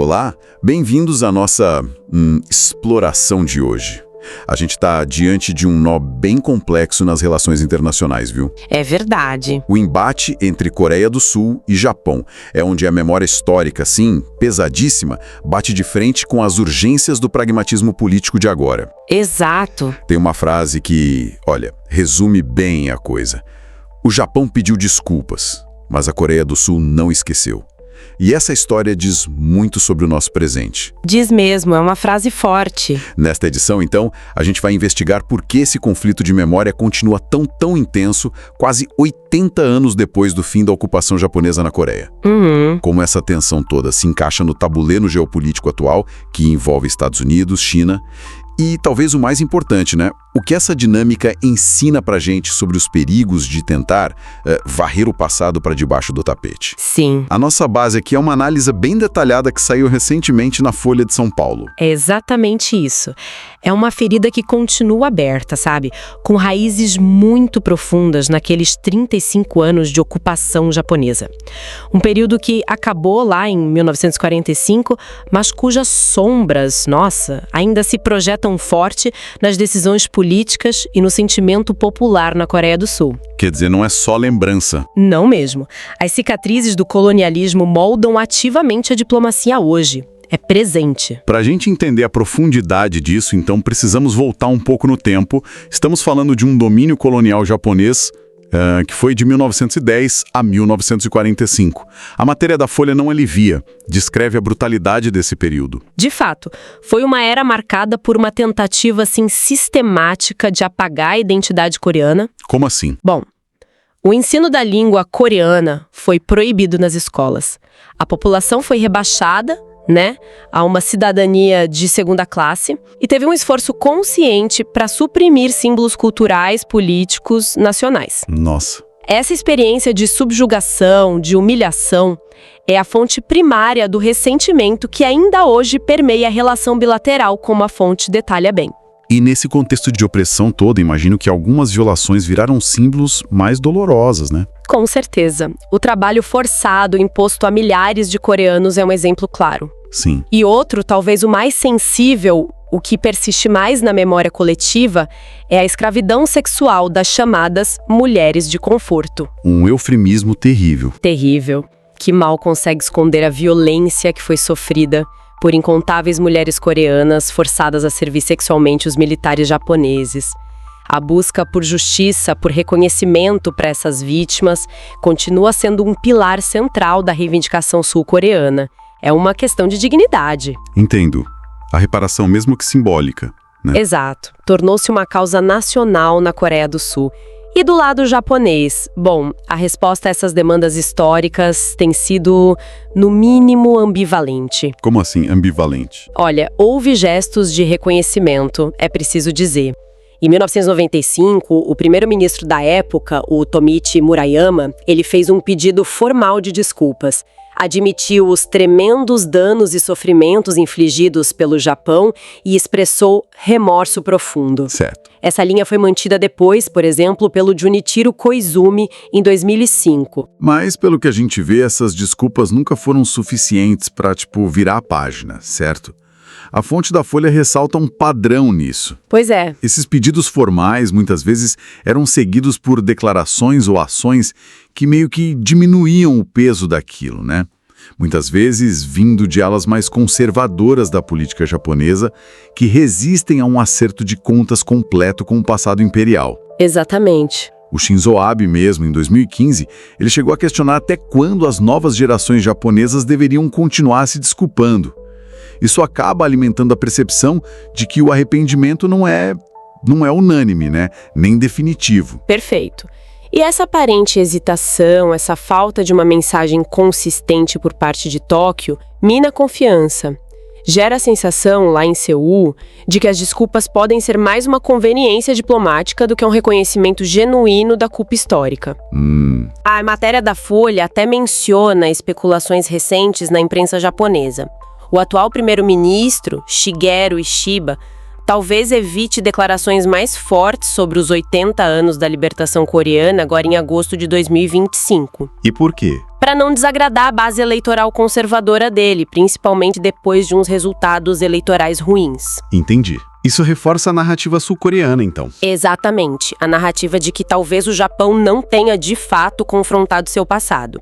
Olá, bem-vindos à nossa exploração de hoje. A gente está diante de um nó bem complexo nas relações internacionais, viu? É verdade. O embate entre Coreia do Sul e Japão é onde a memória histórica, sim, pesadíssima, bate de frente com as urgências do pragmatismo político de agora. Exato. Tem uma frase que, olha, resume bem a coisa. O Japão pediu desculpas, mas a Coreia do Sul não esqueceu. E essa história diz muito sobre o nosso presente. Diz mesmo, é uma frase forte. Nesta edição, então, a gente vai investigar por que esse conflito de memória continua tão intenso, quase 80 anos depois do fim da ocupação japonesa na Coreia. Como essa tensão toda se encaixa no tabuleiro geopolítico atual, que envolve Estados Unidos, China. E talvez o mais importante, né? O que essa dinâmica ensina pra gente sobre os perigos de tentar varrer o passado para debaixo do tapete. Sim. A nossa base aqui é uma análise bem detalhada que saiu recentemente na Folha de São Paulo. É exatamente isso. É uma ferida que continua aberta, sabe? Com raízes muito profundas naqueles 35 anos de ocupação japonesa. Um período que acabou lá em 1945, mas cujas sombras, nossa, ainda se projetam forte nas decisões políticas e no sentimento popular na Coreia do Sul. Quer dizer, não é só lembrança. Não mesmo. As cicatrizes do colonialismo moldam ativamente a diplomacia hoje. É presente. Para a gente entender a profundidade disso, então, precisamos voltar um pouco no tempo. Estamos falando de um domínio colonial japonês que foi de 1910 a 1945. A matéria da Folha não alivia, descreve a brutalidade desse período. De fato, foi uma era marcada por uma tentativa assim, sistemática de apagar a identidade coreana. Como assim? Bom, o ensino da língua coreana foi proibido nas escolas. A população foi rebaixada, a uma cidadania de segunda classe, e teve um esforço consciente para suprimir símbolos culturais, políticos, nacionais. Nossa. Essa experiência de subjugação, de humilhação, é a fonte primária do ressentimento que ainda hoje permeia a relação bilateral, como a fonte detalha bem. E nesse contexto de opressão todo, imagino que algumas violações viraram símbolos mais dolorosas, né? Com certeza. O trabalho forçado imposto a milhares de coreanos é um exemplo claro. Sim. E outro, talvez o mais sensível, o que persiste mais na memória coletiva, é a escravidão sexual das chamadas mulheres de conforto. Um eufemismo terrível. Terrível, que mal consegue esconder a violência que foi sofrida por incontáveis mulheres coreanas forçadas a servir sexualmente os militares japoneses. A busca por justiça, por reconhecimento para essas vítimas, continua sendo um pilar central da reivindicação sul-coreana. É uma questão de dignidade. Entendo. A reparação, mesmo que simbólica, né? Exato. Tornou-se uma causa nacional na Coreia do Sul. E do lado japonês? Bom, a resposta a essas demandas históricas tem sido, no mínimo, ambivalente. Como assim, ambivalente? Olha, houve gestos de reconhecimento, é preciso dizer. Em 1995, o primeiro-ministro da época, o Tomichi Murayama, ele fez um pedido formal de desculpas. Admitiu os tremendos danos e sofrimentos infligidos pelo Japão e expressou remorso profundo. Certo. Essa linha foi mantida depois, por exemplo, pelo Junichiro Koizumi, em 2005. Mas, pelo que a gente vê, essas desculpas nunca foram suficientes para, virar a página, certo? A fonte da Folha ressalta um padrão nisso. Pois é. Esses pedidos formais, muitas vezes, eram seguidos por declarações ou ações que meio que diminuíam o peso daquilo, né? Muitas vezes vindo de alas mais conservadoras da política japonesa, que resistem a um acerto de contas completo com o passado imperial. Exatamente. O Shinzo Abe mesmo, em 2015, ele chegou a questionar até quando as novas gerações japonesas deveriam continuar se desculpando. Isso acaba alimentando a percepção de que o arrependimento não é unânime, nem definitivo. Perfeito. E essa aparente hesitação, essa falta de uma mensagem consistente por parte de Tóquio, mina a confiança. Gera a sensação, lá em Seul, de que as desculpas podem ser mais uma conveniência diplomática do que um reconhecimento genuíno da culpa histórica. A matéria da Folha até menciona especulações recentes na imprensa japonesa. O atual primeiro-ministro, Shigeru Ishiba, talvez evite declarações mais fortes sobre os 80 anos da libertação coreana agora em agosto de 2025. E por quê? para não desagradar a base eleitoral conservadora dele, principalmente depois de uns resultados eleitorais ruins. Entendi. Isso reforça a narrativa sul-coreana, então. Exatamente, a narrativa de que talvez o Japão não tenha de fato confrontado seu passado.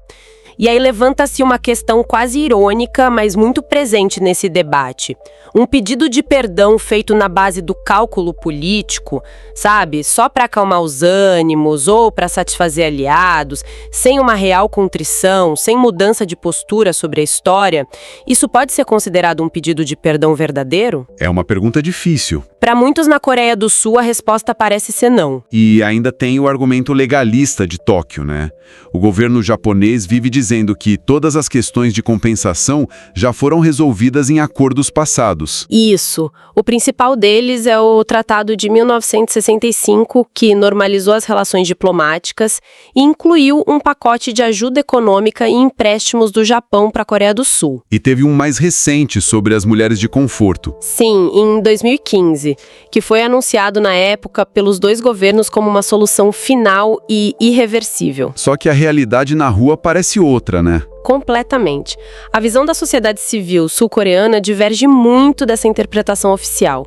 E aí levanta-se uma questão quase irônica, mas muito presente nesse debate. Um pedido de perdão feito na base do cálculo político, sabe? Só para acalmar os ânimos ou para satisfazer aliados, sem uma real contrição, sem mudança de postura sobre a história. Isso pode ser considerado um pedido de perdão verdadeiro? É uma pergunta difícil. Para muitos na Coreia do Sul, a resposta parece ser não. E ainda tem o argumento legalista de Tóquio, né? O governo japonês vive dizendo que todas as questões de compensação já foram resolvidas em acordos passados. Isso. O principal deles é o Tratado de 1965, que normalizou as relações diplomáticas e incluiu um pacote de ajuda econômica e empréstimos do Japão para a Coreia do Sul. E teve um mais recente sobre as mulheres de conforto. Sim, em 2015, que foi anunciado na época pelos dois governos como uma solução final e irreversível. Só que a realidade na rua parece outra, né? Completamente. A visão da sociedade civil sul-coreana diverge muito dessa interpretação oficial.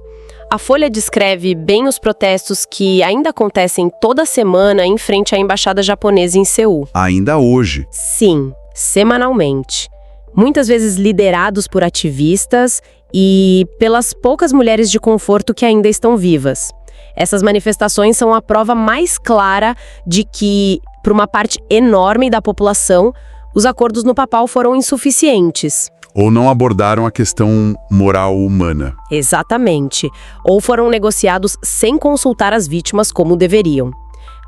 A Folha descreve bem os protestos que ainda acontecem toda semana em frente à embaixada japonesa em Seul. Ainda hoje. Sim, semanalmente. Muitas vezes liderados por ativistas e pelas poucas mulheres de conforto que ainda estão vivas. Essas manifestações são a prova mais clara de que, para uma parte enorme da população, os acordos no papal foram insuficientes. Ou não abordaram a questão moral humana. Exatamente. Ou foram negociados sem consultar as vítimas como deveriam.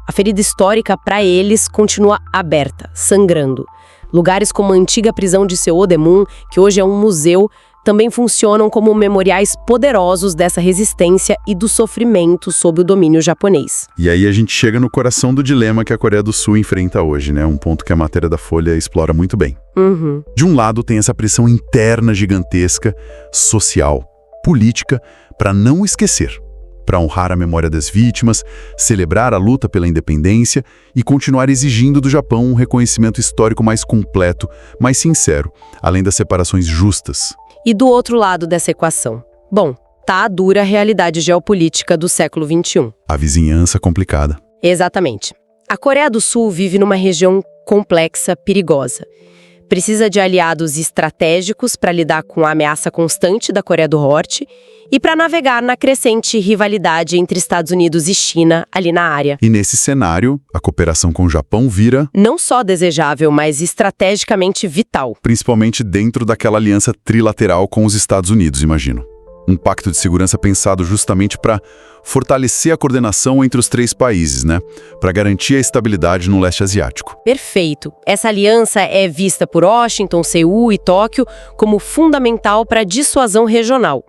A ferida histórica, para eles, continua aberta, sangrando. Lugares como a antiga prisão de Seodemun, que hoje é um museu, também funcionam como memoriais poderosos dessa resistência e do sofrimento sob o domínio japonês. E aí a gente chega no coração do dilema que a Coreia do Sul enfrenta hoje, né? Um ponto que a matéria da Folha explora muito bem. De um lado tem essa pressão interna gigantesca, social, política, para não esquecer, para honrar a memória das vítimas, celebrar a luta pela independência e continuar exigindo do Japão um reconhecimento histórico mais completo, mais sincero, além das separações justas. E do outro lado dessa equação? Bom, tá a dura realidade geopolítica do século XXI. A vizinhança complicada. Exatamente. A Coreia do Sul vive numa região complexa, perigosa. Precisa de aliados estratégicos para lidar com a ameaça constante da Coreia do Norte e para navegar na crescente rivalidade entre Estados Unidos e China ali na área. E nesse cenário, a cooperação com o Japão vira não só desejável, mas estrategicamente vital. Principalmente dentro daquela aliança trilateral com os Estados Unidos, imagino. Um pacto de segurança pensado justamente para fortalecer a coordenação entre os três países, né? Para garantir a estabilidade no leste asiático. Perfeito. Essa aliança é vista por Washington, Seul e Tóquio como fundamental para a dissuasão regional.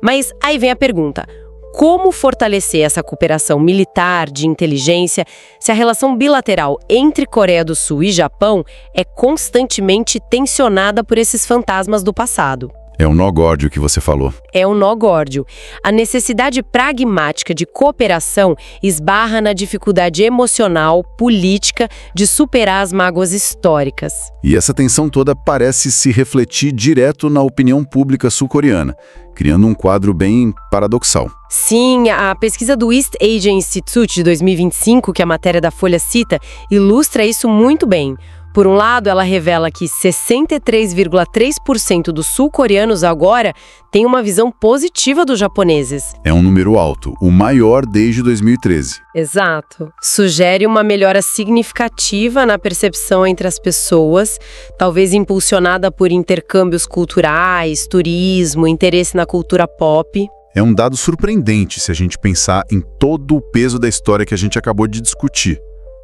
Mas aí vem a pergunta: como fortalecer essa cooperação militar, de inteligência, se a relação bilateral entre Coreia do Sul e Japão é constantemente tensionada por esses fantasmas do passado? É um nó górdio que você falou. É um nó górdio. A necessidade pragmática de cooperação esbarra na dificuldade emocional, política, de superar as mágoas históricas. E essa tensão toda parece se refletir direto na opinião pública sul-coreana, criando um quadro bem paradoxal. Sim, a pesquisa do East Asia Institute de 2025, que a matéria da Folha cita, ilustra isso muito bem. Por um lado, ela revela que 63,3% dos sul-coreanos agora têm uma visão positiva dos japoneses. É um número alto, o maior desde 2013. Exato. Sugere uma melhora significativa na percepção entre as pessoas, talvez impulsionada por intercâmbios culturais, turismo, interesse na cultura pop. É um dado surpreendente se a gente pensar em todo o peso da história que a gente acabou de discutir.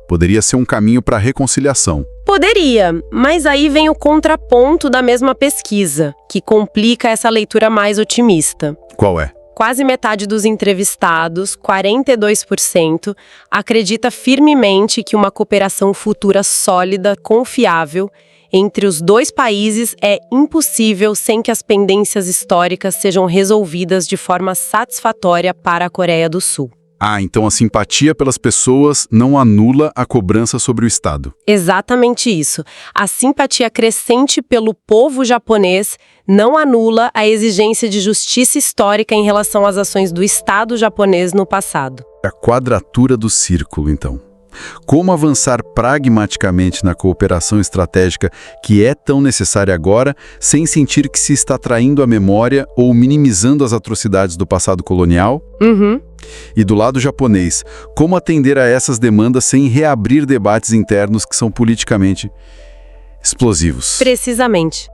Poderia ser um caminho para a reconciliação. Poderia, mas aí vem o contraponto da mesma pesquisa, que complica essa leitura mais otimista. Qual é? Quase metade dos entrevistados, 42%, acredita firmemente que uma cooperação futura sólida, confiável, entre os dois países é impossível sem que as pendências históricas sejam resolvidas de forma satisfatória para a Coreia do Sul. Ah, então a simpatia pelas pessoas não anula a cobrança sobre o Estado. Exatamente isso. A simpatia crescente pelo povo japonês não anula a exigência de justiça histórica em relação às ações do Estado japonês no passado. A quadratura do círculo, então. Como avançar pragmaticamente na cooperação estratégica que é tão necessária agora, sem sentir que se está traindo a memória ou minimizando as atrocidades do passado colonial? E do lado japonês, como atender a essas demandas sem reabrir debates internos que são politicamente explosivos? Precisamente.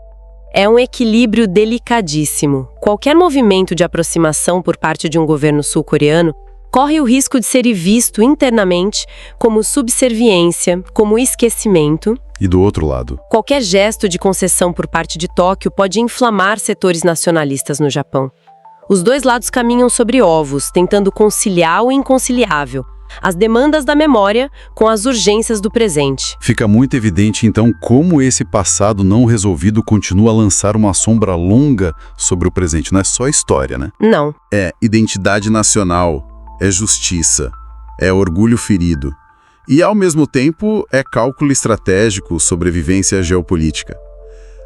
É um equilíbrio delicadíssimo. Qualquer movimento de aproximação por parte de um governo sul-coreano corre o risco de ser visto internamente como subserviência, como esquecimento. E do outro lado? Qualquer gesto de concessão por parte de Tóquio pode inflamar setores nacionalistas no Japão. Os dois lados caminham sobre ovos, tentando conciliar o inconciliável, as demandas da memória com as urgências do presente. Fica muito evidente, então, como esse passado não resolvido continua a lançar uma sombra longa sobre o presente. Não é só história, né? Não. É identidade nacional, é justiça, é orgulho ferido. E, ao mesmo tempo, é cálculo estratégico, sobrevivência geopolítica.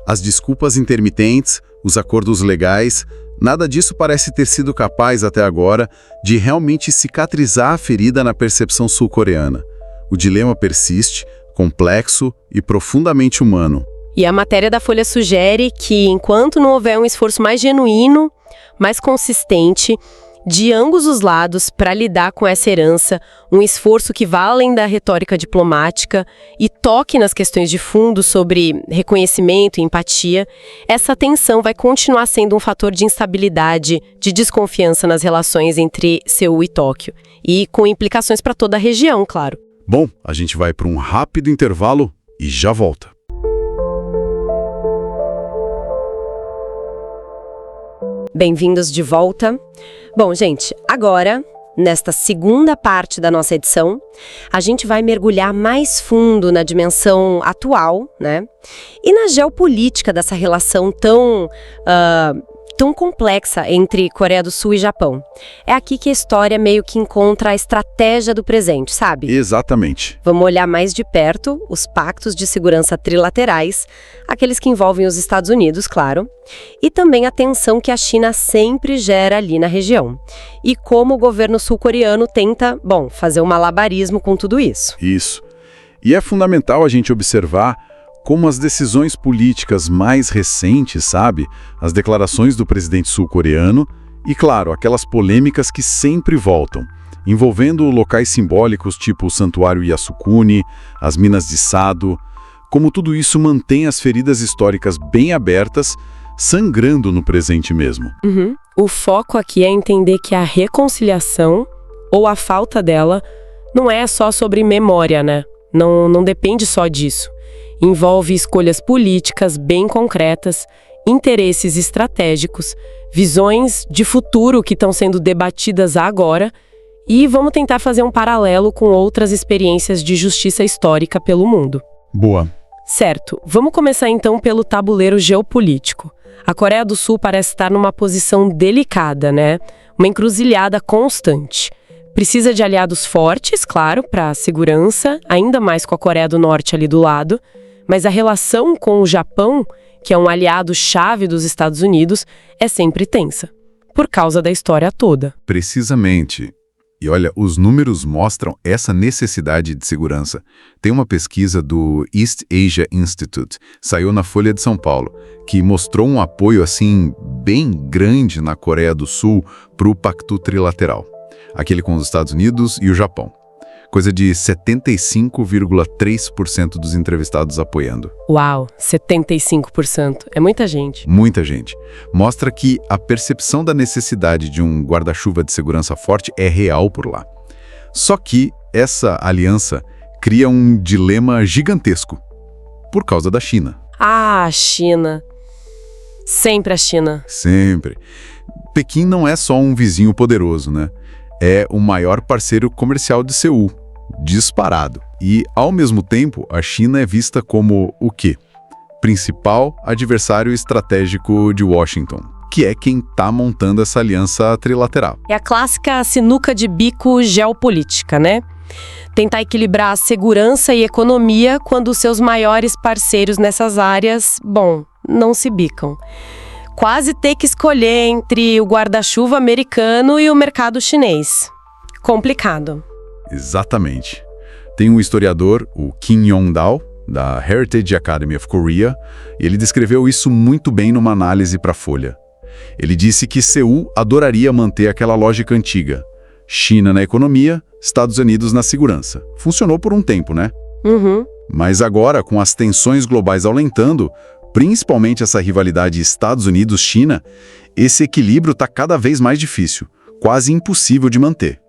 As desculpas intermitentes, os acordos legais, nada disso parece ter sido capaz, até agora, de realmente cicatrizar a ferida na percepção sul-coreana. O dilema persiste, complexo e profundamente humano. E a matéria da Folha sugere que, enquanto não houver um esforço mais genuíno, mais consistente, de ambos os lados para lidar com essa herança, um esforço que vá além da retórica diplomática e toque nas questões de fundo sobre reconhecimento e empatia, essa tensão vai continuar sendo um fator de instabilidade, de desconfiança nas relações entre Seul e Tóquio, e com implicações para toda a região, claro. Bom, a gente vai para um rápido intervalo e já volta. Bem-vindos de volta. Bom, gente, agora, nesta segunda parte da nossa edição, a gente vai mergulhar mais fundo na dimensão atual, né? E na geopolítica dessa relação tão complexa entre Coreia do Sul e Japão. É aqui que a história meio que encontra a estratégia do presente, sabe? Exatamente. Vamos olhar mais de perto os pactos de segurança trilaterais, aqueles que envolvem os Estados Unidos, claro, e também a tensão que a China sempre gera ali na região. E como o governo sul-coreano tenta, fazer um malabarismo com tudo isso. Isso. E é fundamental a gente observar como as decisões políticas mais recentes, sabe? As declarações do presidente sul-coreano e, claro, aquelas polêmicas que sempre voltam, envolvendo locais simbólicos tipo o Santuário Yasukuni, as minas de Sado, como tudo isso mantém as feridas históricas bem abertas, sangrando no presente mesmo. O foco aqui é entender que a reconciliação, ou a falta dela, não é só sobre memória, né? Não depende só disso. Envolve escolhas políticas bem concretas, interesses estratégicos, visões de futuro que estão sendo debatidas agora e vamos tentar fazer um paralelo com outras experiências de justiça histórica pelo mundo. Boa. Certo, vamos começar então pelo tabuleiro geopolítico. A Coreia do Sul parece estar numa posição delicada, né? Uma encruzilhada constante. Precisa de aliados fortes, claro, para a segurança, ainda mais com a Coreia do Norte ali do lado, mas a relação com o Japão, que é um aliado-chave dos Estados Unidos, é sempre tensa, por causa da história toda. Precisamente. E olha, os números mostram essa necessidade de segurança. Tem uma pesquisa do East Asia Institute, saiu na Folha de São Paulo, que mostrou um apoio, assim, bem grande na Coreia do Sul para o Pacto Trilateral, aquele com os Estados Unidos e o Japão. Coisa de 75,3% dos entrevistados apoiando. Uau, 75%. É muita gente. Muita gente. Mostra que a percepção da necessidade de um guarda-chuva de segurança forte é real por lá. Só que essa aliança cria um dilema gigantesco por causa da China. Ah, a China. Sempre a China. Sempre. Pequim não é só um vizinho poderoso, né? É o maior parceiro comercial de Seul, disparado. E, ao mesmo tempo, a China é vista como o quê? Principal adversário estratégico de Washington. que é quem está montando essa aliança trilateral. É a clássica sinuca de bico geopolítica, né? Tentar equilibrar a segurança e economia quando os seus maiores parceiros nessas áreas, não se bicam. Quase ter que escolher entre o guarda-chuva americano e o mercado chinês. Complicado. Exatamente. Tem um historiador, o Kim Yong-dao, da Heritage Academy of Korea, e ele descreveu isso muito bem numa análise para a Folha. Ele disse que Seul adoraria manter aquela lógica antiga. China na economia, Estados Unidos na segurança. Funcionou por um tempo, né? Uhum. Mas agora, com as tensões globais aumentando, principalmente essa rivalidade Estados Unidos-China, esse equilíbrio está cada vez mais difícil, quase impossível de manter.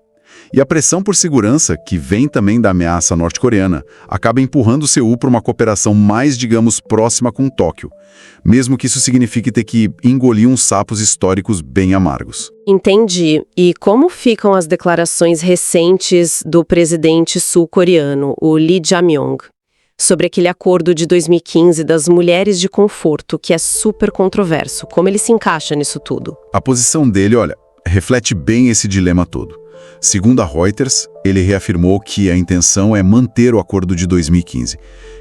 E a pressão por segurança, que vem também da ameaça norte-coreana, acaba empurrando Seul para uma cooperação mais, digamos, próxima com Tóquio, mesmo que isso signifique ter que engolir uns sapos históricos bem amargos. Entendi. E como ficam as declarações recentes do presidente sul-coreano, o Lee Jae-myung, sobre aquele acordo de 2015 das mulheres de conforto, que é super controverso? Como ele se encaixa nisso tudo? A posição dele, reflete bem esse dilema todo. Segundo a Reuters, ele reafirmou que a intenção é manter o acordo de 2015.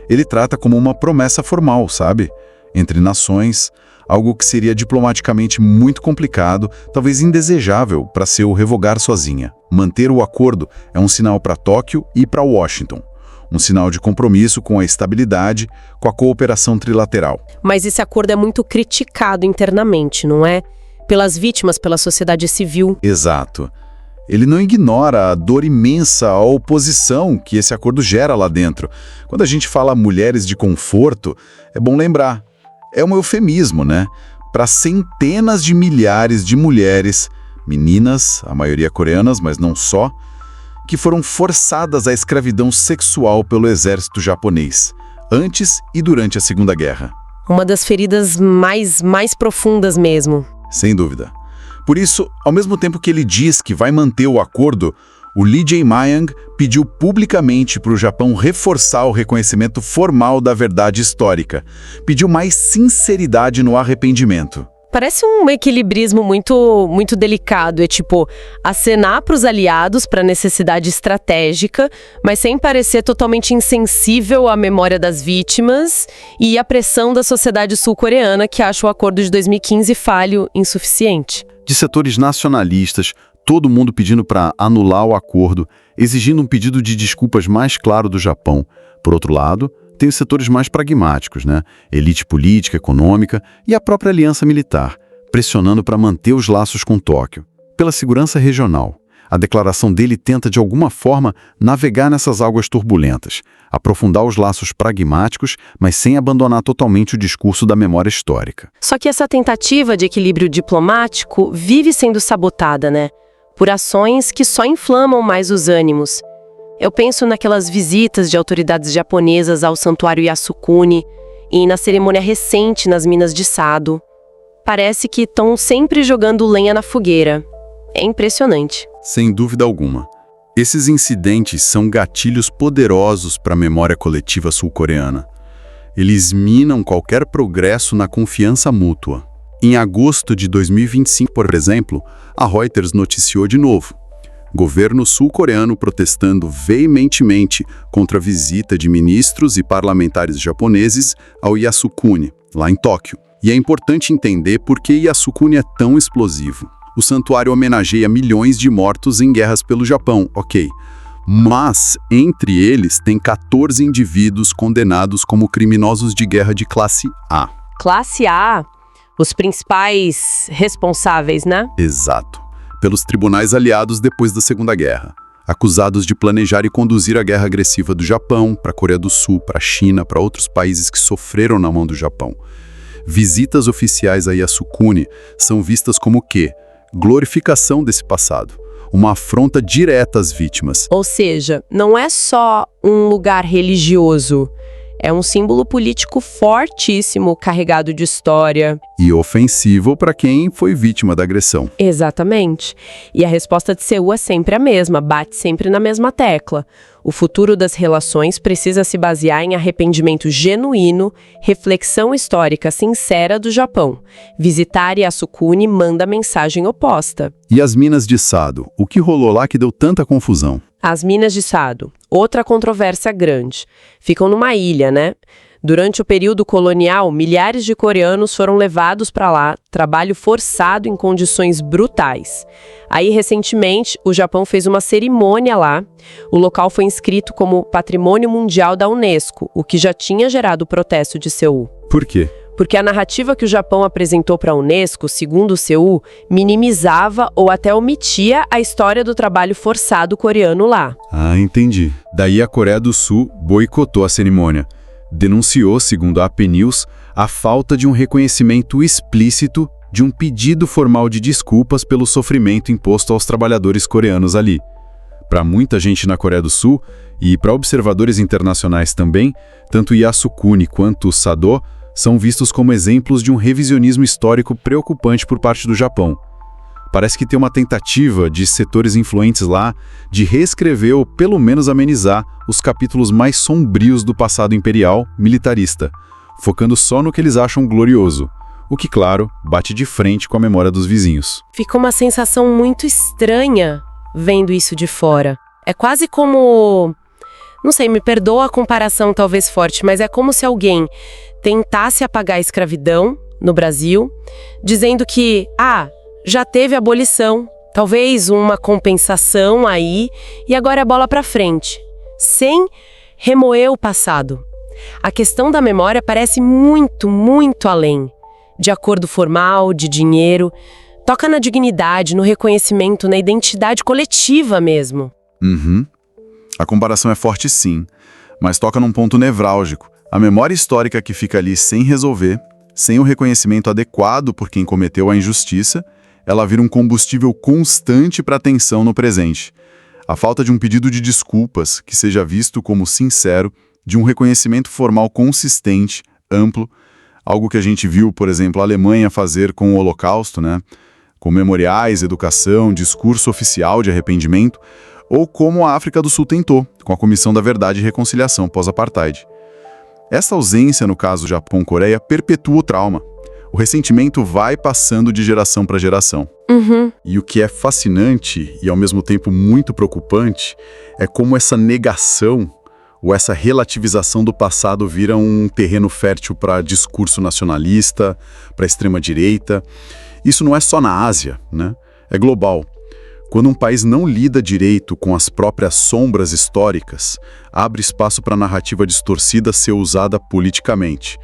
Ele trata como uma promessa formal, sabe? Entre nações, algo que seria diplomaticamente muito complicado, talvez indesejável para Seul revogar sozinha. Manter o acordo é um sinal para Tóquio e para Washington. Um sinal de compromisso com a estabilidade, com a cooperação trilateral. Mas esse acordo é muito criticado internamente, não é? Pelas vítimas, pela sociedade civil. Exato. Ele não ignora a dor imensa, a oposição que esse acordo gera lá dentro. Quando a gente fala mulheres de conforto, é bom lembrar. É um eufemismo, né? Para centenas de milhares de mulheres, meninas, a maioria coreanas, mas não só, que foram forçadas à escravidão sexual pelo exército japonês, antes e durante a Segunda Guerra. Uma das feridas mais profundas mesmo. Sem dúvida. Por isso, ao mesmo tempo que ele diz que vai manter o acordo, o Lee Jae-myung pediu publicamente para o Japão reforçar o reconhecimento formal da verdade histórica. Pediu mais sinceridade no arrependimento. Parece um equilibrismo muito delicado. É tipo, acenar para os aliados para necessidade estratégica, mas sem parecer totalmente insensível à memória das vítimas e à pressão da sociedade sul-coreana, que acha o acordo de 2015 falho, insuficiente. De setores nacionalistas, todo mundo pedindo para anular o acordo, exigindo um pedido de desculpas mais claro do Japão. Por outro lado, tem os setores mais pragmáticos, né? Elite política, econômica e a própria aliança militar, pressionando para manter os laços com Tóquio. Pela segurança regional, a declaração dele tenta, de alguma forma, navegar nessas águas turbulentas, aprofundar os laços pragmáticos, mas sem abandonar totalmente o discurso da memória histórica. Só que essa tentativa de equilíbrio diplomático vive sendo sabotada, né? Por ações que só inflamam mais os ânimos. Eu penso naquelas visitas de autoridades japonesas ao santuário Yasukuni e na cerimônia recente nas minas de Sado. Parece que estão sempre jogando lenha na fogueira. É impressionante. Sem dúvida alguma. Esses incidentes são gatilhos poderosos para a memória coletiva sul-coreana. Eles minam qualquer progresso na confiança mútua. Em agosto de 2025, por exemplo, a Reuters noticiou de novo. Governo sul-coreano protestando veementemente contra a visita de ministros e parlamentares japoneses ao Yasukuni, lá em Tóquio. E é importante entender por que Yasukuni é tão explosivo. O santuário homenageia milhões de mortos em guerras pelo Japão, ok. Mas, entre eles, tem 14 indivíduos condenados como criminosos de guerra de classe A. Classe A? Os principais responsáveis, né? Exato. Pelos tribunais aliados depois da Segunda Guerra. Acusados de planejar e conduzir a guerra agressiva do Japão para a Coreia do Sul, para a China, para outros países que sofreram na mão do Japão. Visitas oficiais a Yasukuni são vistas como o quê? Glorificação desse passado, uma afronta direta às vítimas. Ou seja, não é só um lugar religioso, é um símbolo político fortíssimo, carregado de história. E ofensivo para quem foi vítima da agressão. Exatamente. E a resposta de Seul é sempre a mesma, bate sempre na mesma tecla. O futuro das relações precisa se basear em arrependimento genuíno, reflexão histórica sincera do Japão. Visitar Yasukuni manda mensagem oposta. E as minas de Sado? O que rolou lá que deu tanta confusão? As minas de Sado, outra controvérsia grande. Ficam numa ilha, né? Durante o período colonial, milhares de coreanos foram levados para lá, trabalho forçado em condições brutais. Aí, recentemente, o Japão fez uma cerimônia lá. O local foi inscrito como Patrimônio Mundial da Unesco, o que já tinha gerado protesto de Seul. Por quê? Porque a narrativa que o Japão apresentou para a Unesco, segundo Seul, minimizava ou até omitia a história do trabalho forçado coreano lá. Ah, entendi. Daí a Coreia do Sul boicotou a cerimônia. Denunciou, segundo a AP News, a falta de um reconhecimento explícito de um pedido formal de desculpas pelo sofrimento imposto aos trabalhadores coreanos ali. Para muita gente na Coreia do Sul, e para observadores internacionais também, tanto Yasukuni quanto Sado são vistos como exemplos de um revisionismo histórico preocupante por parte do Japão. Parece que tem uma tentativa de setores influentes lá de reescrever ou pelo menos amenizar os capítulos mais sombrios do passado imperial militarista, focando só no que eles acham glorioso, o que, claro, bate de frente com a memória dos vizinhos. Fica uma sensação muito estranha vendo isso de fora. É quase como... Não sei, me perdoa a comparação talvez forte, mas é como se alguém tentasse apagar a escravidão no Brasil, dizendo que, já teve abolição, talvez uma compensação aí, e agora é bola pra frente, sem remoer o passado. A questão da memória parece muito, muito além de acordo formal, de dinheiro, toca na dignidade, no reconhecimento, na identidade coletiva mesmo. A comparação é forte sim, mas toca num ponto nevrálgico. A memória histórica que fica ali sem resolver, sem o reconhecimento adequado por quem cometeu a injustiça, ela vira um combustível constante para a tensão no presente. A falta de um pedido de desculpas que seja visto como sincero, de um reconhecimento formal consistente, amplo, algo que a gente viu, por exemplo, a Alemanha fazer com o Holocausto, né? Com memoriais, educação, discurso oficial de arrependimento, ou como a África do Sul tentou, com a Comissão da Verdade e Reconciliação pós-apartheid. Essa ausência, no caso Japão-Coreia, perpetua o trauma. O ressentimento vai passando de geração para geração. E o que é fascinante e ao mesmo tempo muito preocupante é como essa negação ou essa relativização do passado vira um terreno fértil para discurso nacionalista, para extrema-direita. Isso não é só na Ásia, né? É global. Quando um país não lida direito com as próprias sombras históricas, abre espaço para a narrativa distorcida ser usada politicamente,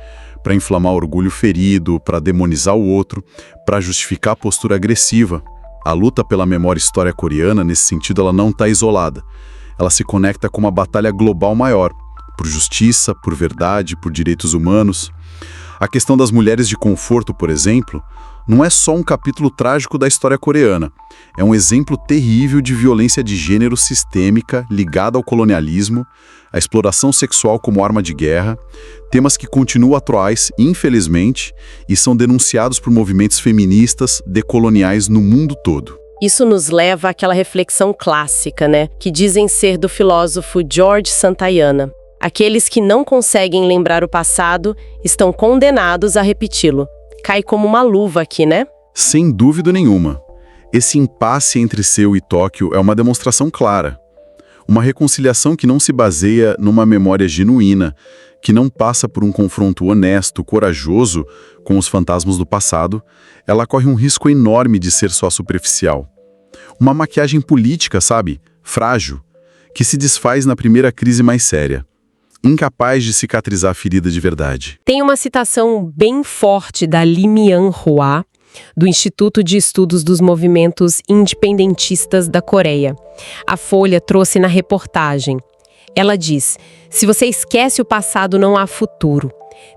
para inflamar orgulho ferido, para demonizar o outro, para justificar a postura agressiva. A luta pela memória história coreana, nesse sentido, ela não está isolada. Ela se conecta com uma batalha global maior, por justiça, por verdade, por direitos humanos. A questão das mulheres de conforto, por exemplo, não é só um capítulo trágico da história coreana. É um exemplo terrível de violência de gênero sistêmica ligada ao colonialismo, a exploração sexual como arma de guerra, temas que continuam atuais, infelizmente, e são denunciados por movimentos feministas decoloniais no mundo todo. Isso nos leva àquela reflexão clássica, né? Que dizem ser do filósofo George Santayana. Aqueles que não conseguem lembrar o passado estão condenados a repeti-lo. Cai como uma luva aqui, né? Sem dúvida nenhuma. Esse impasse entre Seul e Tóquio é uma demonstração clara. Uma reconciliação que não se baseia numa memória genuína, que não passa por um confronto honesto, corajoso com os fantasmas do passado, ela corre um risco enorme de ser só superficial. Uma maquiagem política, sabe? Frágil, que se desfaz na primeira crise mais séria. Incapaz de cicatrizar a ferida de verdade. Tem uma citação bem forte da Lee Myung-hwa, do Instituto de Estudos dos Movimentos Independentistas da Coreia. A Folha trouxe na reportagem. Ela diz: se você esquece o passado, não há futuro.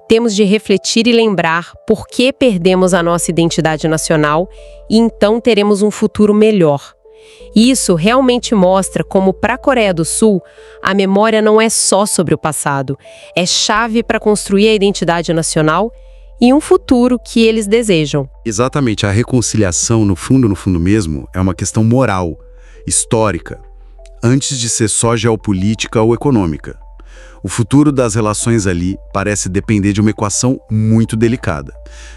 Temos de refletir e lembrar por que perdemos a nossa identidade nacional e então teremos um futuro melhor. Isso realmente mostra como, para a Coreia do Sul, a memória não é só sobre o passado, é chave para construir a identidade nacional e um futuro que eles desejam. Exatamente, a reconciliação, no fundo mesmo, é uma questão moral, histórica. antes de ser só geopolítica ou econômica. O futuro das relações ali parece depender de uma equação muito delicada.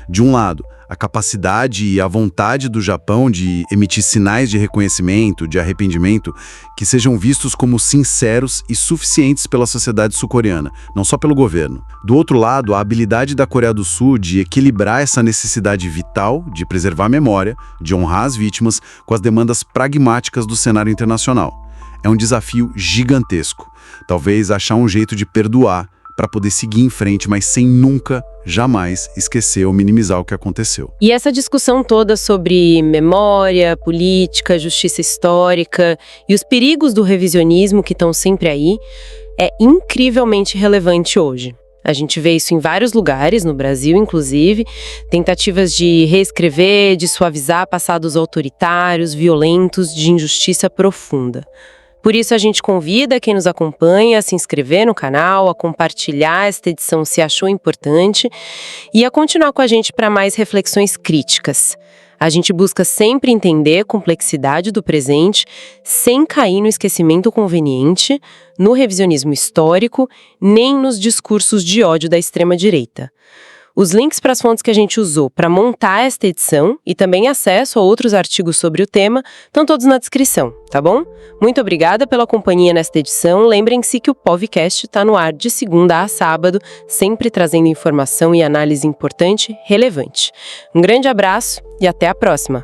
De um lado, a capacidade e a vontade do Japão de emitir sinais de reconhecimento, de arrependimento, que sejam vistos como sinceros e suficientes pela sociedade sul-coreana, não só pelo governo. Do outro lado, a habilidade da Coreia do Sul de equilibrar essa necessidade vital de preservar a memória, de honrar as vítimas, com as demandas pragmáticas do cenário internacional. É um desafio gigantesco. Talvez achar um jeito de perdoar para poder seguir em frente, mas sem nunca, jamais esquecer ou minimizar o que aconteceu. E essa discussão toda sobre memória, política, justiça histórica e os perigos do revisionismo que estão sempre aí é incrivelmente relevante hoje. A gente vê isso em vários lugares, no Brasil inclusive, tentativas de reescrever, de suavizar passados autoritários, violentos, de injustiça profunda. Por isso, a gente convida quem nos acompanha a se inscrever no canal, a compartilhar esta edição se achou importante e a continuar com a gente para mais reflexões críticas. A gente busca sempre entender a complexidade do presente sem cair no esquecimento conveniente, no revisionismo histórico, nem nos discursos de ódio da extrema-direita. Os links para as fontes que a gente usou para montar esta edição e também acesso a outros artigos sobre o tema estão todos na descrição, tá bom? Muito obrigada pela companhia nesta edição. Lembrem-se que o Povcast está no ar de segunda a sábado, sempre trazendo informação e análise importante, relevante. Um grande abraço e até a próxima!